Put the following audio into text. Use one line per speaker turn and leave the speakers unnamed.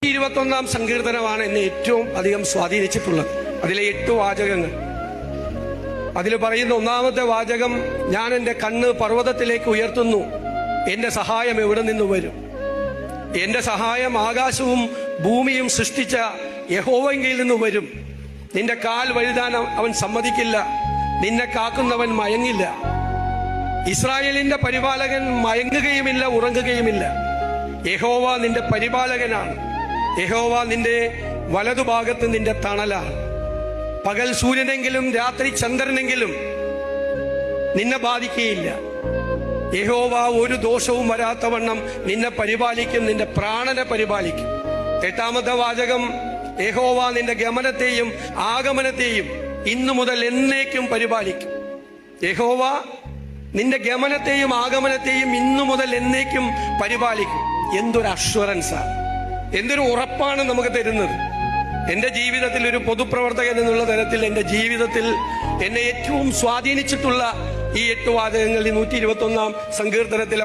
21 സങ്കീർത്തനമാണ് എന്നെ ഏറ്റവും അധികം സ്വാധീനിച്ചിട്ടുള്ളത്. അതിലെ 8 വാചകങ്ങൾ. അതിൽ പറയുന്ന ഒന്നാമത്തെ വാചകം, ഞാൻ എൻ്റെ കണ്ണ് പർവ്വതത്തിലേക്ക് ഉയർത്തുന്നു, എന്റെ സഹായം എവിടെ നിന്ന് വരും? എന്റെ സഹായം ആകാശവും ഭൂമിയും സൃഷ്ടിച്ച യഹോവയിൽ നിന്ന് വരും. നിന്റെ കാൽ വഴുതാൻ അവൻ സമ്മതിക്കില്ല, നിന്നെ കാക്കുന്നവൻ മയങ്ങില്ല. ഇസ്രായേലിന്റെ പരിപാലകൻ മയങ്ങുകയുമില്ല, ഉറങ്ങുകയുമില്ല. യഹോവ നിന്റെ പരിപാലകനാണ്. യഹോവ നിന്റെ വലതുഭാഗത്ത് നിന്റെ തണലാണ്. പകൽ സൂര്യനെങ്കിലും രാത്രി ചന്ദ്രനെങ്കിലും നിന്നെ ബാധിക്കുകയില്ല. യഹോവ ഒരു ദോഷവും വരാത്തവണ്ണം നിന്നെ പരിപാലിക്കും, നിന്റെ പ്രാണനെ പരിപാലിക്കും. 8ാമത്തെ വാചകം, യഹോവ നിന്റെ ഗമനത്തെയും ആഗമനത്തെയും ഇന്നു മുതൽ എന്നേക്കും പരിപാലിക്കും. യഹോവ നിന്റെ ഗമനത്തെയും ആഗമനത്തെയും ഇന്നു മുതൽ എന്നേക്കും പരിപാലിക്കും. എന്തൊരു അഷ്വറൻസാണ്, എന്തൊരു ഉറപ്പാണ് നമുക്ക് തരുന്നത്. എന്റെ ജീവിതത്തിൽ ഒരു പൊതുപ്രവർത്തകൻ എന്നുള്ള തരത്തിൽ എന്റെ ജീവിതത്തിൽ എന്നെ ഏറ്റവും സ്വാധീനിച്ചിട്ടുള്ള ഈ 8 വാചകങ്ങൾ ഈ 121 സങ്കീർത്തനത്തിൽ